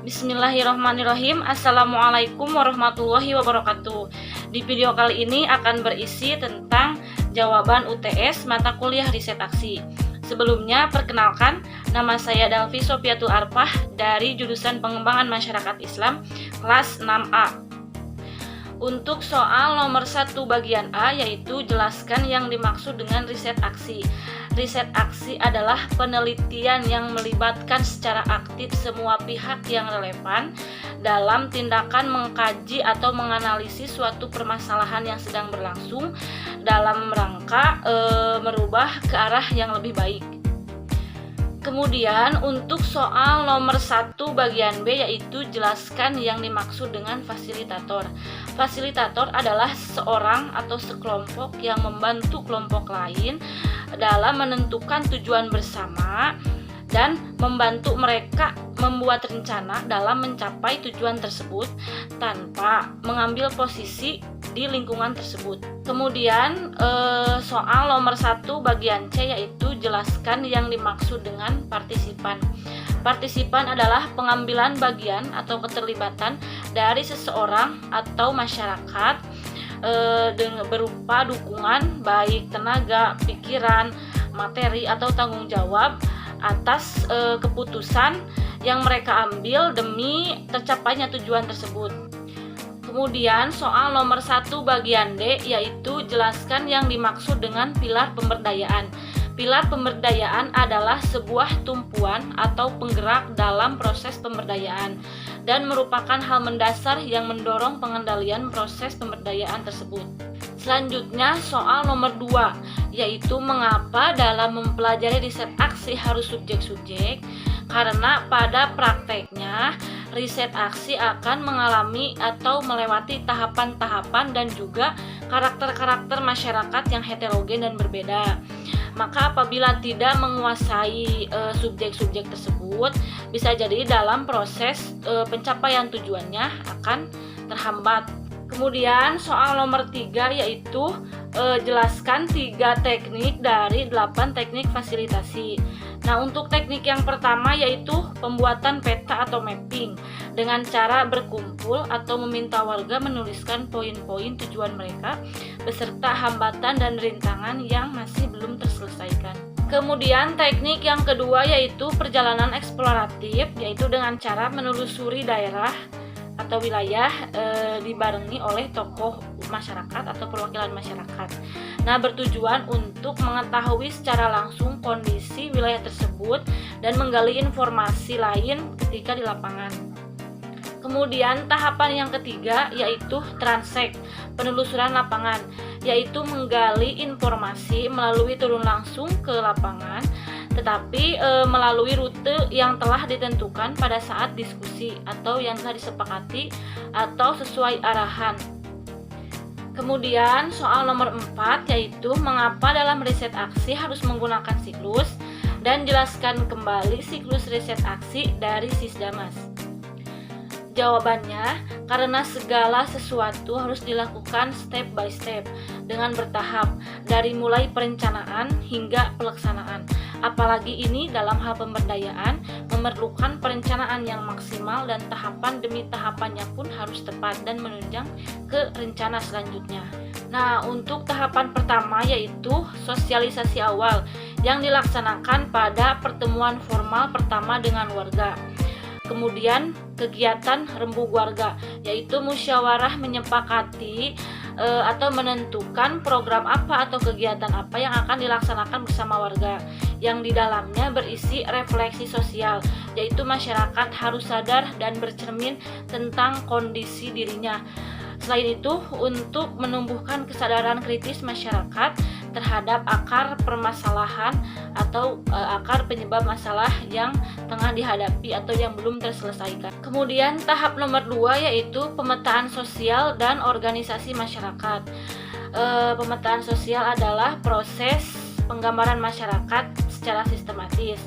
Bismillahirrahmanirrahim. Assalamualaikum warahmatullahi wabarakatuh. Di video kali ini akan berisi tentang jawaban UTS mata kuliah riset aksi. Sebelumnya, perkenalkan, nama saya Dalvi Sofiatul Arfah dari jurusan Pengembangan Masyarakat Islam kelas 6A. Untuk soal nomor 1 bagian A, yaitu jelaskan yang dimaksud dengan riset aksi. Riset aksi adalah penelitian yang melibatkan secara aktif semua pihak yang relevan dalam tindakan mengkaji atau menganalisis suatu permasalahan yang sedang berlangsung dalam rangka merubah ke arah yang lebih baik. Kemudian untuk soal nomor 1 bagian B, yaitu jelaskan yang dimaksud dengan fasilitator. Fasilitator adalah seorang atau sekelompok yang membantu kelompok lain dalam menentukan tujuan bersama dan membantu mereka membuat rencana dalam mencapai tujuan tersebut tanpa mengambil posisi di lingkungan tersebut. Kemudian soal nomor 1 bagian C, yaitu jelaskan yang dimaksud dengan partisipan. Partisipan adalah pengambilan bagian atau keterlibatan dari seseorang atau masyarakat berupa dukungan baik tenaga, pikiran, materi atau tanggung jawab atas keputusan yang mereka ambil demi tercapainya tujuan tersebut. Kemudian soal nomor 1 bagian D, yaitu jelaskan yang dimaksud dengan pilar pemberdayaan. Pilar pemberdayaan adalah sebuah tumpuan atau penggerak dalam proses pemberdayaan dan merupakan hal mendasar yang mendorong pengendalian proses pemberdayaan tersebut. Selanjutnya soal nomor 2, yaitu mengapa dalam mempelajari riset aksi harus subjek-subjek. Karena pada prakteknya riset aksi akan mengalami atau melewati tahapan-tahapan dan juga karakter-karakter masyarakat yang heterogen dan berbeda. Maka apabila tidak menguasai subjek-subjek tersebut, bisa jadi dalam proses pencapaian tujuannya akan terhambat. Kemudian soal nomor 3, yaitu jelaskan 3 teknik dari 8 teknik fasilitasi. Nah, untuk teknik yang pertama yaitu pembuatan peta atau mapping dengan cara berkumpul atau meminta warga menuliskan poin-poin tujuan mereka beserta hambatan dan rintangan yang masih belum terselesaikan. Kemudian teknik yang kedua yaitu perjalanan eksploratif, yaitu dengan cara menelusuri daerah atau wilayah dibarengi oleh tokoh masyarakat atau perwakilan masyarakat. Nah, bertujuan untuk mengetahui secara langsung kondisi wilayah tersebut dan menggali informasi lain ketika di lapangan. Kemudian tahapan yang ketiga yaitu transek, penelusuran lapangan, yaitu menggali informasi melalui turun langsung ke lapangan tetapi melalui rute yang telah ditentukan pada saat diskusi atau yang telah disepakati atau sesuai arahan. Kemudian soal nomor 4 yaitu mengapa dalam riset aksi harus menggunakan siklus dan jelaskan kembali siklus riset aksi dari Sisdamas. Jawabannya, karena segala sesuatu harus dilakukan step by step dengan bertahap dari mulai perencanaan hingga pelaksanaan. Apalagi ini dalam hal pemberdayaan memerlukan perencanaan yang maksimal dan tahapan demi tahapannya pun harus tepat dan menunjang ke rencana selanjutnya. Nah, untuk tahapan pertama yaitu sosialisasi awal yang dilaksanakan pada pertemuan formal pertama dengan warga. Kemudian kegiatan rembuk warga, yaitu musyawarah menyepakati atau menentukan program apa atau kegiatan apa yang akan dilaksanakan bersama warga, yang di dalamnya berisi refleksi sosial, yaitu masyarakat harus sadar dan bercermin tentang kondisi dirinya. Selain itu, untuk menumbuhkan kesadaran kritis masyarakat terhadap akar permasalahan atau akar penyebab masalah yang tengah dihadapi atau yang belum terselesaikan. Kemudian tahap nomor 2 yaitu pemetaan sosial dan organisasi masyarakat. Pemetaan sosial adalah proses penggambaran masyarakat secara sistematis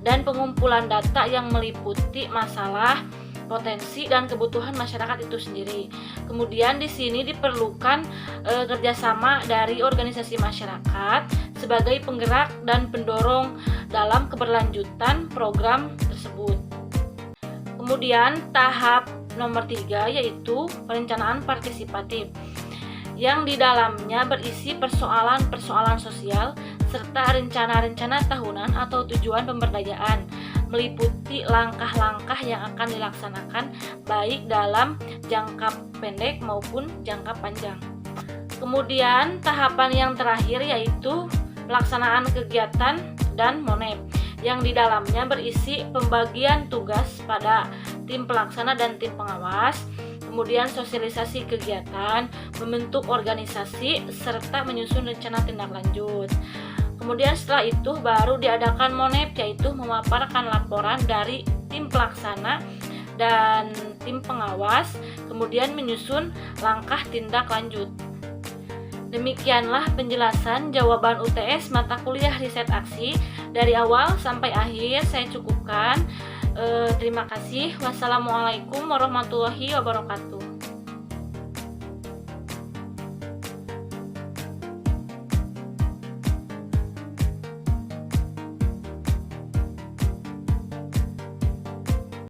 dan pengumpulan data yang meliputi masalah, potensi dan kebutuhan masyarakat itu sendiri. Kemudian di sini diperlukan kerjasama dari organisasi masyarakat sebagai penggerak dan pendorong dalam keberlanjutan program tersebut. Kemudian tahap nomor 3 yaitu perencanaan partisipatif, yang di dalamnya berisi persoalan-persoalan sosial serta rencana-rencana tahunan atau tujuan pemberdayaan, meliputi langkah-langkah yang akan dilaksanakan baik dalam jangka pendek maupun jangka panjang. Kemudian tahapan yang terakhir yaitu pelaksanaan kegiatan dan MONEP, yang di dalamnya berisi pembagian tugas pada tim pelaksana dan tim pengawas, kemudian sosialisasi kegiatan, membentuk organisasi, serta menyusun rencana tindak lanjut. Kemudian setelah itu baru diadakan MONEP, yaitu memaparkan laporan dari tim pelaksana dan tim pengawas, kemudian menyusun langkah tindak lanjut. Demikianlah penjelasan jawaban UTS mata kuliah riset aksi dari awal sampai akhir saya cukupkan. Terima kasih. Wassalamualaikum warahmatullahi wabarakatuh.